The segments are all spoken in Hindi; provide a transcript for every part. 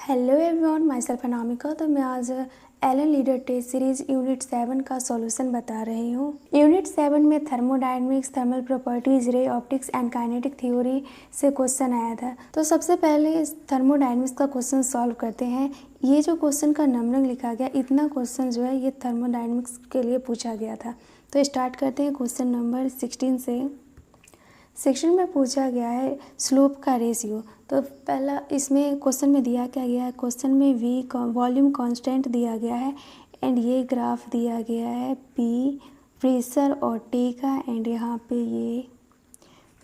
Hello everyone, myself Anamika. तो मैं आज Allen leader test series unit 7 का सॉल्यूशन बता रही हूँ। यूनिट 7 में thermodynamics, thermal properties, ray optics and kinetic theory से क्वेश्चन आया था। तो सबसे पहले इस थर्मोडायनेमिक्स का क्वेश्चन सॉल्व करते हैं। ये जो क्वेश्चन का नंबरिंग लिखा गया, इतना क्वेश्चन जो है ये थर्मोडायनेमिक्स के लिए पूछा गया था। तो स्टार्ट करते हैं क्वेश्चन नंबर 16 से। सेक्शन में पूछा गया है स्लोप का रेशियो। तो पहला इसमें क्वेश्चन में दिया क्या गया है, क्वेश्चन में वी वॉल्यूम कांस्टेंट दिया गया है एंड ये ग्राफ दिया गया है पी प्रेशर और टी का, एंड यहाँ पे ये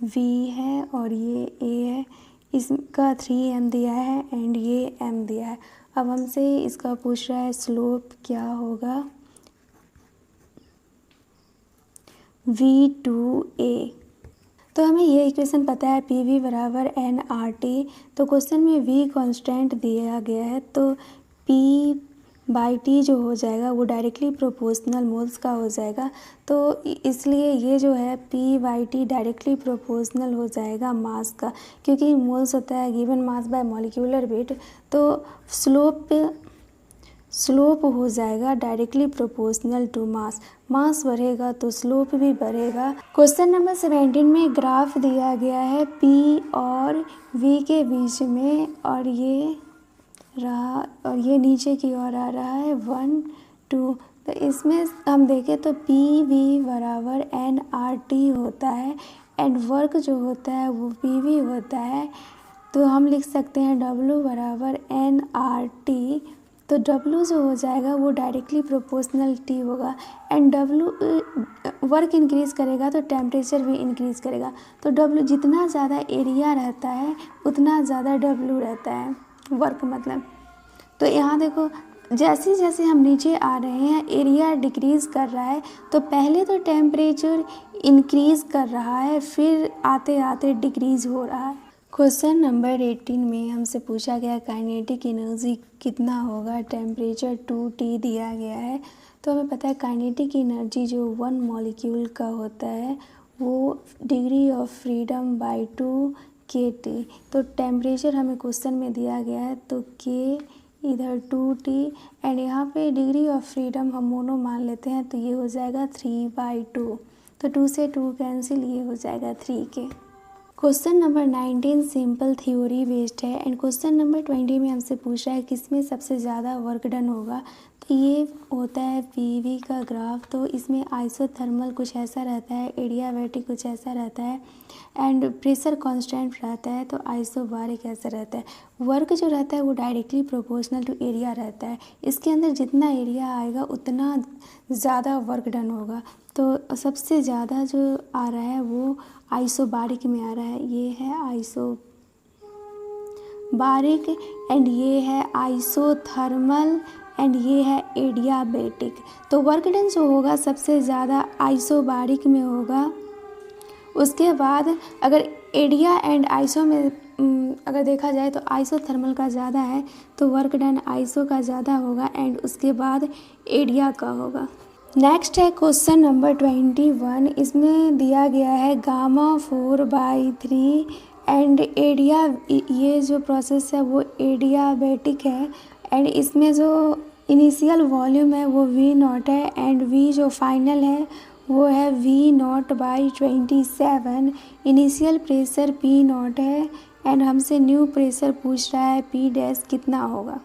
वी है और ये ए है। इसका 3m दिया है एंड ये m दिया है। अब हमसे इसका पूछ रहा है स्लोप क्या होगा, V2A। तो हमें ये इक्वेशन पता है पी वी बराबर एन आर टी। तो क्वेश्चन में वी कांस्टेंट दिया गया है, तो पी बाई टी जो हो जाएगा वो डायरेक्टली प्रोपोर्शनल मोल्स का हो जाएगा। तो इसलिए ये जो है P by T directly proportional हो जाएगा मास का, क्योंकि मोल्स होता है given mass by molecular weight. तो स्लोप हो जाएगा डायरेक्टली प्रोपोर्शनल टू मास। मास बढ़ेगा तो स्लोप भी बढ़ेगा। क्वेश्चन नंबर 17 में ग्राफ दिया गया है पी और वी के बीच में, और ये रहा और ये नीचे की ओर आ रहा है 1 2। तो इसमें हम देखें तो पी वी बराबर एन आर टी होता है एंड वर्क जो होता है वो पी वी होता है। तो हम लिख सकते हैं W बराबर एन आर टी। तो W जो हो जाएगा वो डायरेक्टली प्रोपोर्शनल T होगा एंड W वर्क इंक्रीज़ करेगा तो टेम्परेचर भी इंक्रीज़ करेगा। तो W जितना ज़्यादा एरिया रहता है उतना ज़्यादा W रहता है, वर्क मतलब। तो यहाँ देखो जैसे जैसे हम नीचे आ रहे हैं एरिया डिक्रीज़ कर रहा है, तो पहले तो टेम्परेचर इंक्रीज़ कर रहा है, फिर आते आते डिक्रीज़ हो रहा है। क्वेश्चन नंबर 18 में हमसे पूछा गया काइनेटिक एनर्जी कितना होगा, टेम्परेचर 2T दिया गया है। तो हमें पता है काइनेटिक एनर्जी जो 1 मॉलिक्यूल का होता है वो degree of freedom bye 2kT। तो टेम्परेचर हमें क्वेश्चन में दिया गया है, तो K इधर 2T एंड यहाँ पे डिग्री ऑफ फ्रीडम हम मोनो मान लेते हैं, तो ये हो जाएगा 3/2। तो 2 से 2 कैंसिल, ये हो जाएगा 3K। Question number 19 simple theory based है एंड क्वेश्चन नंबर 20 में हमसे पूछ रहा है किसमें सबसे ज़्यादा वर्क डन होगा। तो ये होता है पीवी का ग्राफ। तो इसमें आइसोथर्मल कुछ ऐसा रहता है, एडियाबैटिक कुछ ऐसा रहता है एंड प्रेशर कांस्टेंट रहता है, तो आइसोबारिक ऐसा रहता है। वर्क जो रहता है वो डायरेक्टली प्रोपोर्शनल टू एरिया रहता है। इसके अंदर जितना एरिया आएगा उतना ज़्यादा वर्क डन होगा। तो सबसे ज़्यादा जो आ रहा है वो आइसोबारिक में आ रहा है, ये है आइसोबारिक एंड ये है आइसोथर्मल एंड ये है एडियाबैटिक। तो वर्क डन जो होगा सबसे ज़्यादा आइसोबारिक में होगा। उसके बाद अगर एरिया एंड आइसो में अगर देखा जाए तो आइसोथर्मल का ज़्यादा है, तो वर्क डन आइसो का ज़्यादा होगा एंड उसके बाद एरिया का होगा। नेक्स्ट है क्वेश्चन नंबर 21। इसमें दिया गया है गामा 4/3 एंड एरिया, ये जो प्रोसेस है वो एडियाबैटिक है एंड इसमें जो इनिशियल वॉल्यूम है वो V0 है एंड V जो फाइनल है वो है V0/27। इनिशियल प्रेशर P0 है एंड हमसे न्यू प्रेशर पूछ रहा है P डैश कितना होगा।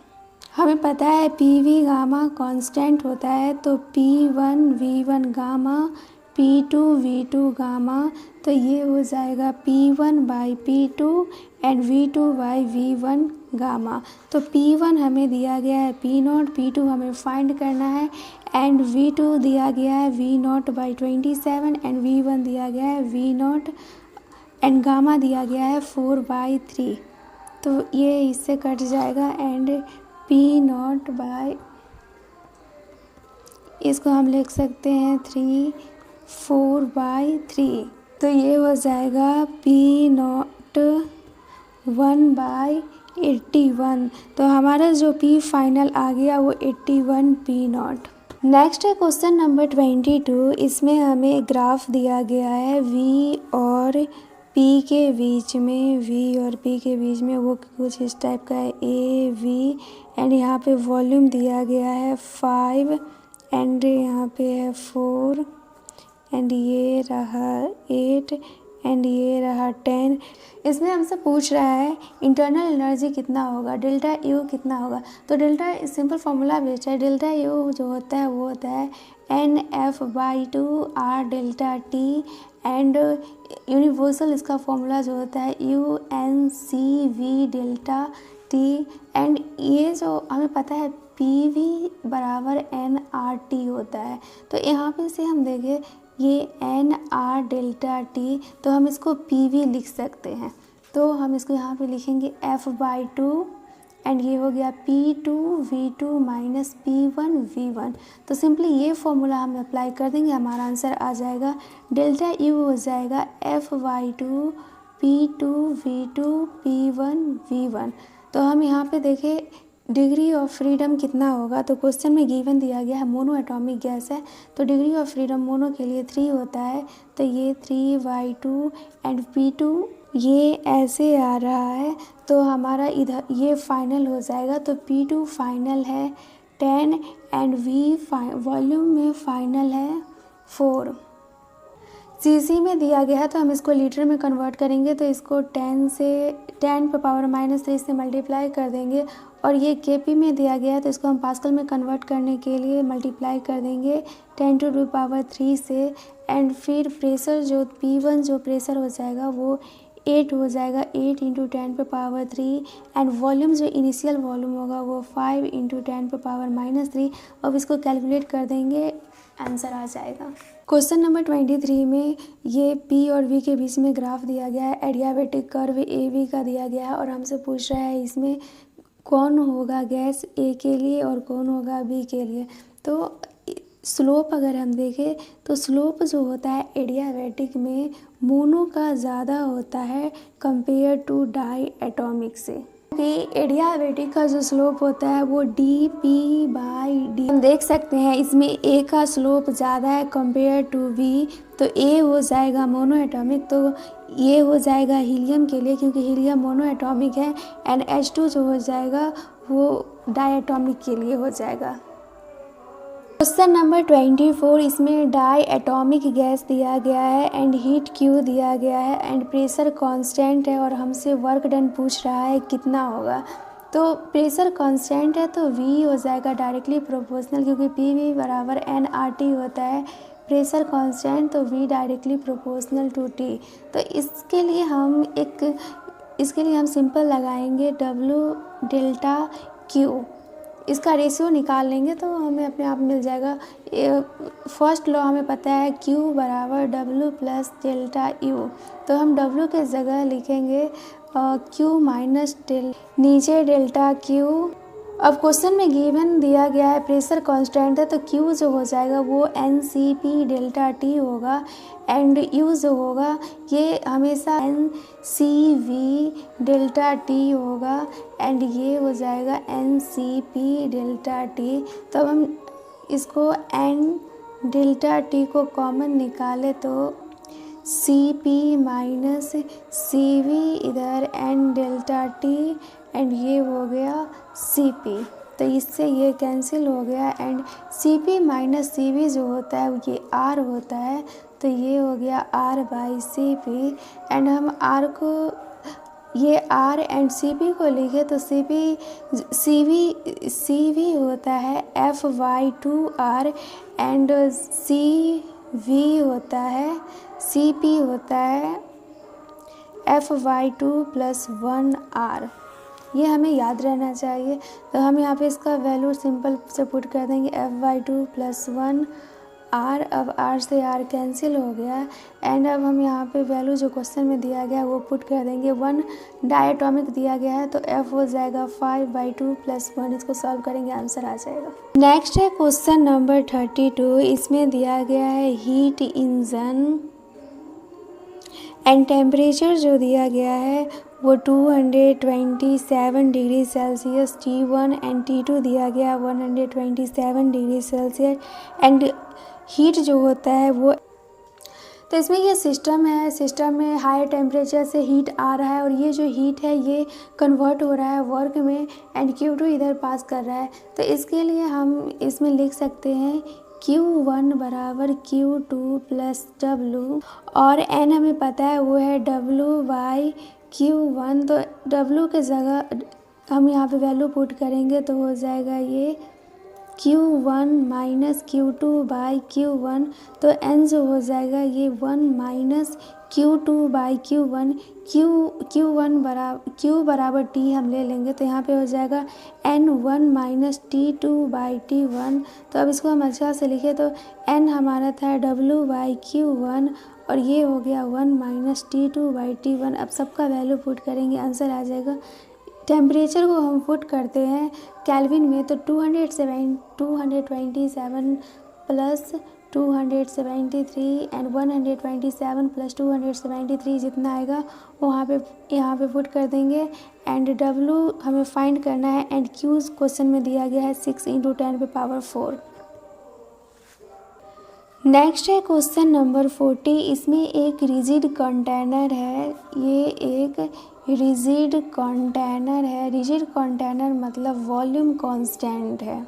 हमें पता है पी वी गामा कांस्टेंट होता है, तो P1 V1 gamma, P2 V2 gamma. तो ये हो जाएगा P1/P2 एंड V2/V1 गामा। तो P1 हमें दिया गया है P0, P2 हमें फाइंड करना है एंड V2 दिया गया है V0/27 एंड V1 दिया गया है V0 एंड गामा दिया गया है 4/3। तो ये इससे कट जाएगा एंड P0 इसको हम लिख सकते हैं 4/3। तो ये हो जाएगा P0 1/81। तो हमारा जो P फाइनल आ गया वो 81 P0। नेक्स्ट है क्वेश्चन नंबर 22। इसमें हमें ग्राफ दिया गया है V और P के बीच में, V और P के बीच में वो कुछ इस टाइप का है, A V एंड यहाँ पे वॉल्यूम दिया गया है 5 एंड यहाँ पे है 4 एंड ये रहा 8 एंड ये रहा 10। इसमें हमसे पूछ रहा है इंटरनल एनर्जी कितना होगा, डेल्टा यू कितना होगा। तो डेल्टा सिंपल फॉर्मूला बेस्ड है। डेल्टा यू जो होता है वो होता है NF/2 R delta T and universal इसका फॉर्मूला जो होता है UNCV डेल्टा टी एंड ये जो हमें पता है PV बराबर NRT होता है। तो यहाँ पे से हम देखें ये NR डेल्टा टी, तो हम इसको PV लिख सकते हैं। तो हम इसको यहाँ पे लिखेंगे F/2 एंड ये हो गया P2V2 माइनस P1V1। तो सिंपली ये फॉर्मूला हम अप्लाई कर देंगे, हमारा आंसर आ जाएगा डेल्टा यू हो जाएगा F/2 P2V2 P1V1। तो हम यहाँ पे देखें डिग्री ऑफ फ्रीडम कितना होगा। तो क्वेश्चन में गिवन दिया गया है मोनो एटॉमिक गैस है, तो डिग्री ऑफ फ्रीडम मोनो के लिए 3 होता है। तो ये 3/2 एंड P2 ये ऐसे आ रहा है, तो हमारा इधर ये फाइनल हो जाएगा। तो P2 फाइनल है 10 एंड V वॉल्यूम में फाइनल है 4। सीसी में दिया गया है तो हम इसको लीटर में कन्वर्ट करेंगे, तो इसको 10⁻³ से मल्टीप्लाई कर देंगे। और ये केपी में दिया गया है तो इसको हम पास्कल में कन्वर्ट करने के लिए मल्टीप्लाई कर देंगे 10⁻³ से। एंड फिर प्रेशर जो P1 जो प्रेशर हो जाएगा वो 8 हो जाएगा, 8 × 10⁻³ एंड वॉल्यूम जो इनिशियल वॉल्यूम होगा वो 5 × 10⁻³ अब इसको कैलकुलेट कर देंगे, आंसर आ जाएगा। क्वेश्चन नंबर 23 में ये P और V के बीच में ग्राफ दिया गया है, एडियाबेटिक कर्व AB का दिया गया है और हमसे पूछ रहा है इसमें कौन होगा गैस A के लिए और कौन होगा B के लिए। तो स्लोप अगर हम देखें तो स्लोप जो होता है एडियाबेटिक में मोनो का ज़्यादा होता है कंपेयर टू डाई एटॉमिक से। एडियाबेटिक का जो स्लोप होता है वो dP/d हम देख सकते हैं इसमें A का स्लोप ज़्यादा है कंपेयर टू B। तो A हो जाएगा मोनो एटॉमिक, तो ये हो जाएगा हीलियम के लिए क्योंकि हीलियम मोनो एटॉमिक है एंड H2 जो हो जाएगा वो डाई एटॉमिक के लिए हो जाएगा। क्वेश्चन नंबर 24 इसमें डाई एटॉमिक गैस दिया गया है एंड हीट Q दिया गया है एंड प्रेशर कांस्टेंट है और हमसे वर्क डन पूछ रहा है कितना होगा। तो प्रेशर कांस्टेंट है तो V हो जाएगा डायरेक्टली प्रोपोर्शनल क्योंकि PV बराबर NRT होता है। प्रेशर कांस्टेंट तो V directly proportional to T। तो इसके लिए हम सिंपल लगाएंगे W डेल्टा Q, इसका रेशियो निकाल लेंगे तो हमें अपने आप मिल जाएगा। फर्स्ट लॉ हमें पता है Q बराबर W प्लस डेल्टा U, तो हम W के जगह लिखेंगे Q माइनस नीचे डेल्टा Q। अब क्वेश्चन में गिवन दिया गया है प्रेशर कांस्टेंट है तो Q जो हो जाएगा वो NCP डेल्टा T होगा एंड U जो होगा ये हमेशा NCV डेल्टा T होगा एंड ये हो जाएगा NCP डेल्टा T। तो अब हम इसको N डेल्टा T को कॉमन निकाले तो CP माइनस CV इधर N डेल्टा T एंड ये हो गया CP। तो इससे ये कैंसिल हो गया एंड CP माइनस CV जो होता है ये R होता है, तो ये हो गया R/CP एंड हम R को ये R एंड CP को लिखे तो CV होता है F/2R एंड CV होता है CP होता है F/2 + 1R। ये हमें याद रहना चाहिए। तो हम यहाँ पे इसका वैल्यू सिंपल से पुट कर देंगे F/2 + 1R। अब R से R कैंसिल हो गया एंड अब हम यहाँ पे वैल्यू जो क्वेश्चन में दिया गया वो पुट कर देंगे। 1 डायटोमिक दिया गया है तो F हो जाएगा 5/2 + 1। इसको सॉल्व करेंगे आंसर आ जाएगा। नेक्स्ट है क्वेश्चन नंबर 32। इसमें दिया गया है हीट इंजन एंड टेम्परेचर जो दिया गया है वो 227 degree Celsius T1 and T2 दिया गया 127 डिग्री सेल्सियस एंड हीट जो होता है वो। तो तो इसमें ये सिस्टम है, सिस्टम में हाई टेम्परेचर से हीट आ रहा है और ये जो हीट है ये कन्वर्ट हो रहा है वर्क में एंड Q2 इधर पास कर रहा है। तो इसके लिए हम इसमें लिख सकते हैं Q1 बराबर Q2 प्लस W और N हमें पता है वो है W बाई Q1। तो W के जगह हम यहाँ पे वैल्यू पुट करेंगे तो हो जाएगा ये Q1 minus Q2 by Q1। तो N जो हो जाएगा ये 1 minus Q2 by Q1। Q बराबर T हम ले लेंगे तो यहाँ पे हो जाएगा N1 minus T2 by T1। तो अब इसको हम अच्छा से लिखे तो N हमारा था W बाई Q1 और ये हो गया 1 माइनस T2 बाई T1। अब सबका वैल्यू पुट करेंगे, आंसर आ जाएगा। टेम्परेचर को हम पुट करते हैं केल्विन में तो 227 प्लस 273 एंड 127 प्लस 273 जितना आएगा वहाँ पे यहाँ पे पुट कर देंगे एंड W हमें फाइंड करना है एंड Q क्वेश्चन में दिया गया है 6 × 10⁴। नेक्स्ट है क्वेश्चन नंबर 40। इसमें एक रिजिड कंटेनर है, ये एक रिजिड कंटेनर है। रिजिड कंटेनर मतलब वॉल्यूम कांस्टेंट है,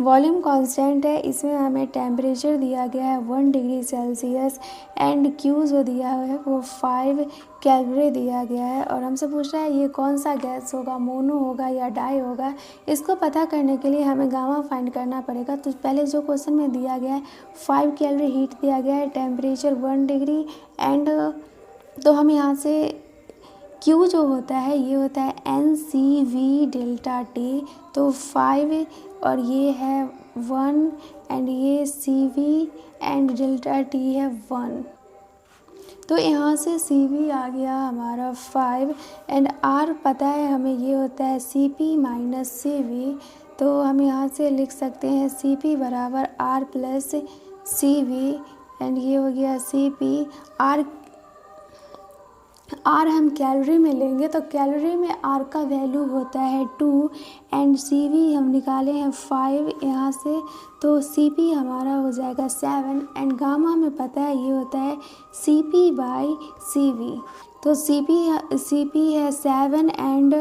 वॉल्यूम कांस्टेंट है। इसमें हमें टेम्परेचर दिया गया है 1 डिग्री सेल्सियस एंड Q जो दिया हुआ है वो 5 कैलोरी दिया गया है और हमसे पूछ रहा है ये कौन सा गैस होगा, मोनो होगा या डाई होगा। इसको पता करने के लिए हमें गामा फाइंड करना पड़ेगा। तो पहले जो क्वेश्चन में दिया गया है 5 कैलोरी हीट दिया गया है, टेम्परेचर 1 डिग्री एंड तो हम यहाँ से Q जो होता है ये होता है NCV डेल्टा T। तो 5 और ये है 1 एंड ये CV एंड डेल्टा T है 1। तो यहाँ से CV आ गया हमारा 5 एंड R पता है हमें ये होता है CP माइनस CV। तो हम यहाँ से लिख सकते हैं CP बराबर R प्लस CV एंड ये हो गया CP। R हम कैलोरी में लेंगे तो कैलोरी में R का वैल्यू होता है 2 एंड CV हम निकाले हैं 5 यहाँ से तो CP हमारा हो जाएगा 7 एंड गामा हमें पता है ये होता है CP बाई CV। तो CP है 7 एंड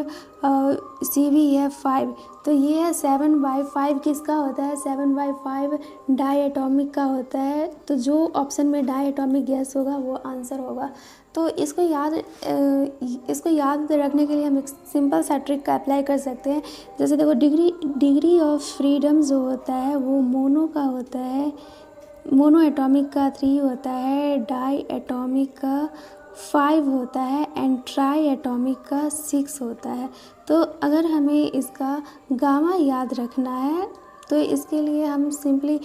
CV है 5। तो ये है 7/5 किसका होता है, 7/5 डाई एटॉमिक का होता है। तो जो ऑप्शन में डाई एटॉमिक गैस होगा वो आंसर होगा। तो इसको याद रखने के लिए हम एक सिंपल सा ट्रिक का अप्लाई कर सकते हैं। जैसे देखो डिग्री ऑफ फ्रीडम जो होता है वो मोनो का होता है, मोनो एटॉमिक का 3 होता है, डाई एटॉमिक का 5 होता है एंड ट्राई एटॉमिक का 6 होता है। तो अगर हमें इसका गामा याद रखना है तो इसके लिए हम सिंपली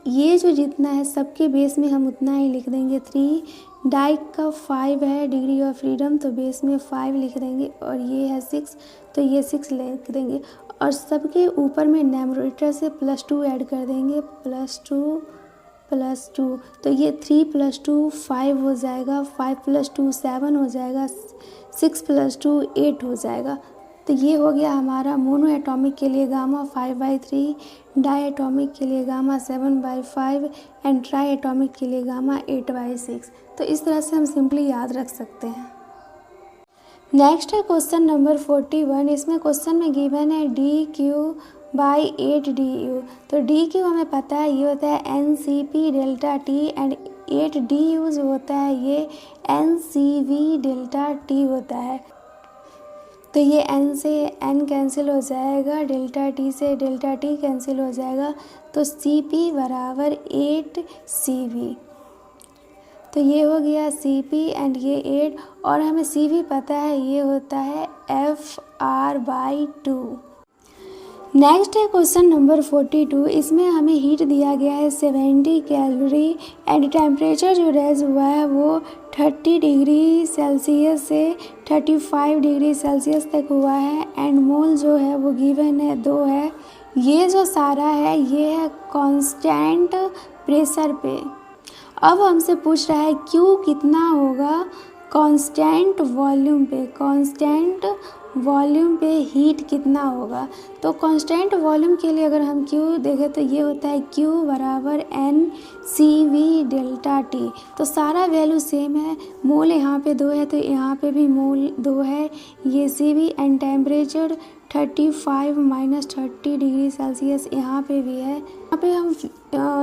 ये जो जितना है सबके बेस में हम उतना ही लिख देंगे। 3 डाई का 5 है डिग्री ऑफ फ्रीडम तो बेस में 5 लिख देंगे और ये है 6 तो ये 6 लिख देंगे और सबके ऊपर में न्यूमरेटर से +2 ऐड कर देंगे, +2 तो ये 3 + 2 5 हो जाएगा, 5 + 2 7 हो जाएगा, 6 + 2 8 हो जाएगा। तो ये हो गया हमारा मोनो एटॉमिक के लिए गामा 5/3, डाई एटॉमिक के लिए गामा 7/5 एंड ट्राई एटॉमिक के लिए गामा 8/6। तो इस तरह से हम सिंपली याद रख सकते हैं। नेक्स्ट है क्वेश्चन नंबर 41। इसमें क्वेश्चन में गिवन है dQ/8du। तो dQ हमें पता है ये होता है NCP delta T and 8du जो होता है ये NCV डेल्टा T होता है। तो ये N से N कैंसिल हो जाएगा, डेल्टा T से डेल्टा T कैंसिल हो जाएगा तो CP बराबर 8CV। तो ये हो गया CP एंड ये 8 और हमें CV पता है ये होता है FR/2। नेक्स्ट है क्वेश्चन नंबर 42। इसमें हमें हीट दिया गया है 70 कैलोरी एंड टेम्परेचर जो रेज हुआ है वो 30 डिग्री सेल्सियस से 35 डिग्री सेल्सियस तक हुआ है एंड मोल जो है वो गिवन है 2 है। ये जो सारा है ये है कांस्टेंट प्रेशर पे। अब हमसे पूछ रहा है Q कितना होगा कांस्टेंट वॉल्यूम पे। कांस्टेंट वॉल्यूम पे हीट कितना होगा। तो कांस्टेंट वॉल्यूम के लिए अगर हम Q देखें तो ये होता है Q बराबर N CV डेल्टा T। तो सारा वैल्यू सेम है, मोल यहाँ पे 2 है तो यहाँ पे भी मोल 2 है। ये CV and temperature 35 - 30 degree Celsius यहाँ पे भी है। यहाँ पे हम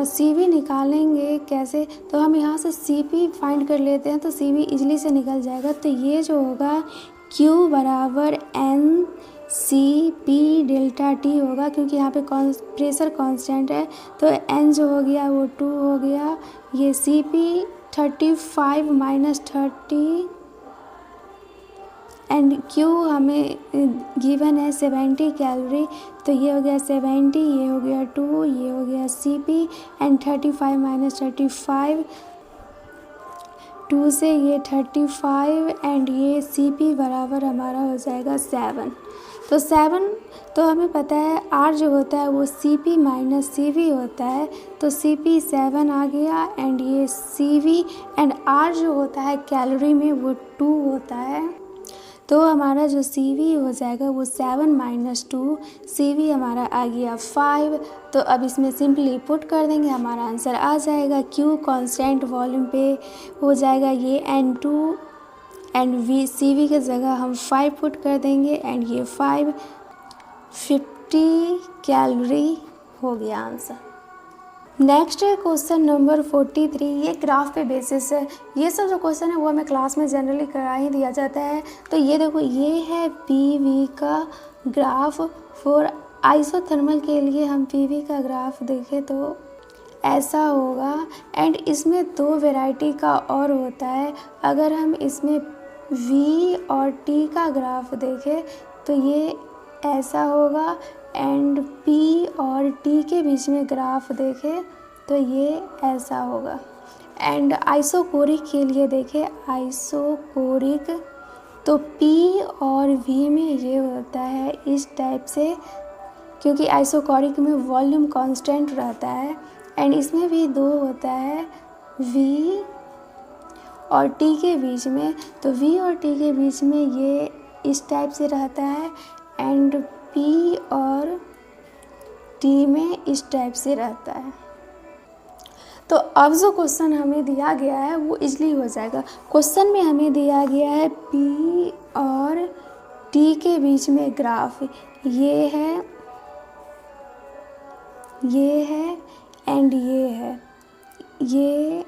CV निकालेंगे कैसे, तो हम यहाँ से CP फाइंड कर लेते हैं तो CV इजली से निकल जाएगा। तो ये जो होगा Q बराबर N CP डेल्टा T होगा, क्योंकि यहाँ पे प्रेशर कांस्टेंट है। तो N जो हो गया वो 2 हो गया, ये CP 35 - 30 एंड Q हमें गिवन है 70 कैलोरी। तो ये हो गया 70, ये हो गया 2, ये हो गया CP एंड 35 - 35 2 से ये 35 एंड ये CP बराबर हमारा हो जाएगा 7। तो 7 तो हमें पता है R जो होता है वो CP - CV होता है। तो CP 7 आ गया एंड ये CV एंड R जो होता है कैलोरी में वो 2 होता है। तो हमारा जो CV हो जाएगा वो 7 - 2, CV हमारा आ गया 5। तो अब इसमें सिंपली पुट कर देंगे, हमारा आंसर आ जाएगा। Q कांस्टेंट वॉल्यूम पे हो जाएगा ये N2 एंड CV की जगह हम 5 पुट कर देंगे एंड ये 50 कैलोरी हो गया आंसर। नेक्स्ट है क्वेश्चन नंबर 43। ये ग्राफ पे बेसिस है। ये सब जो क्वेश्चन है वो हमें क्लास में जनरली करा ही दिया जाता है। तो ये देखो, ये है PV का ग्राफ फॉर आइसोथर्मल के लिए हम PV का ग्राफ देखें तो ऐसा होगा एंड इसमें 2 वैरायटी का और होता है। अगर हम इसमें V और T का ग्राफ देखें तो ये ऐसा होगा एंड P और T के बीच में ग्राफ देखें तो ये ऐसा होगा। एंड आइसोकोरिक के लिए देखें, आइसोकोरिक तो P और V में ये होता है इस टाइप से, क्योंकि आइसोकोरिक में वॉल्यूम कांस्टेंट रहता है एंड इसमें भी 2 होता है V और T के बीच में। तो V और T के बीच में ये इस टाइप से रहता है एंड P और T में इस टाइप से रहता है। तो अब जो क्वेश्चन हमें दिया गया है वो इजली हो जाएगा। क्वेश्चन में हमें दिया गया है P और T के बीच में ग्राफ, ये है एंड ये है, ये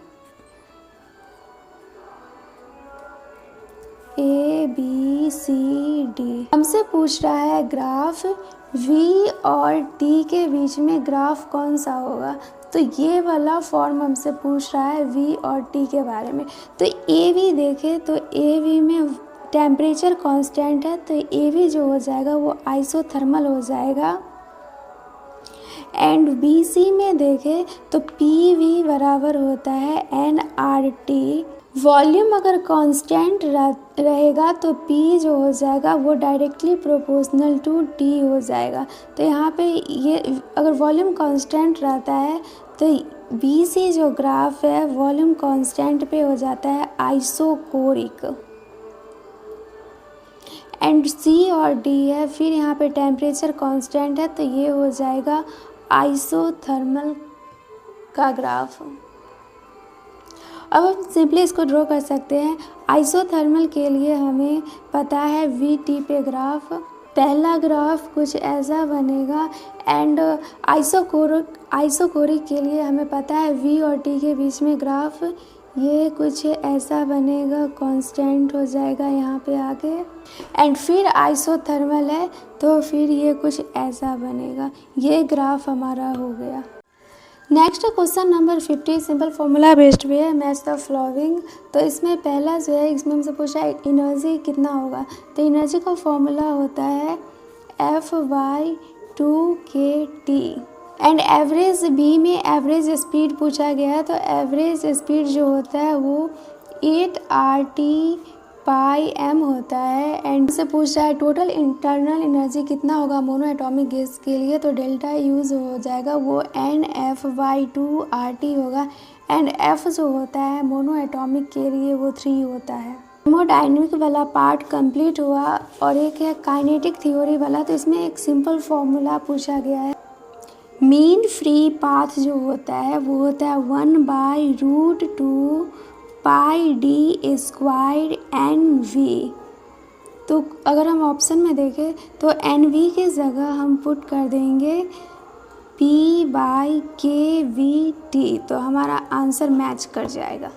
ABCD। हमसे पूछ रहा है ग्राफ V और T के बीच में ग्राफ कौन सा होगा। तो ये वाला फॉर्म हमसे पूछ रहा है V और T के बारे में। तो AB देखें तो AB में टेम्परेचर कांस्टेंट है, तो AB जो हो जाएगा वो आइसोथर्मल हो जाएगा। एंड BC में देखें तो PV बराबर होता है nRT। वॉल्यूम अगर कांस्टेंट रहेगा तो P जो हो जाएगा वो डायरेक्टली प्रोपोर्शनल टू T हो जाएगा। तो यहाँ पे ये अगर वॉल्यूम कांस्टेंट रहता है तो BC जो ग्राफ है वॉल्यूम कांस्टेंट पे हो जाता है आइसोकोरिक एंड C और D है, फिर यहाँ पे टेम्परेचर कांस्टेंट है तो ये हो जाएगा आइसोथर्मल का ग्राफ। अब हम सिंपली इसको ड्रॉ कर सकते हैं। आइसोथर्मल के लिए हमें पता है VT पे ग्राफ, पहला ग्राफ कुछ ऐसा बनेगा एंड आइसोकोरिक के लिए हमें पता है V और T के बीच में ग्राफ ये कुछ ऐसा बनेगा, कांस्टेंट हो जाएगा यहाँ पे आके एंड फिर आइसोथर्मल है तो फिर ये कुछ ऐसा बनेगा। ये ग्राफ हमारा हो गया। Next question number 50 simple formula based पे है, मैच द फॉलोइंग। तो इसमें पहला जो है इसमें हमसे पूछा है एनर्जी कितना होगा। तो एनर्जी का फॉर्मूला होता है F/2kT एंड एवरेज बी में एवरेज स्पीड पूछा गया है। तो एवरेज स्पीड जो होता है वो 8RT/m होता है एंड से पूछ रहा है टोटल इंटरनल एनर्जी कितना होगा मोनो एटॉमिक गैस के लिए। तो डेल्टा यूज हो जाएगा वो NF/2RT होगा एंड F जो होता है मोनो एटॉमिक के लिए वो 3 होता है। थर्मोडायनेमिक वाला पार्ट कंप्लीट हुआ और एक है काइनेटिक थ्योरी वाला। तो इसमें एक सिंपल फॉर्मूला पूछा गया है। मीन फ्री पाथ जो होता है वो होता है 1/√2 पाई डी स्क्वायर एन वी। तो अगर हम ऑप्शन में देखें तो एन वी के जगह हम पुट कर देंगे P/kV/t, तो हमारा आंसर मैच कर जाएगा।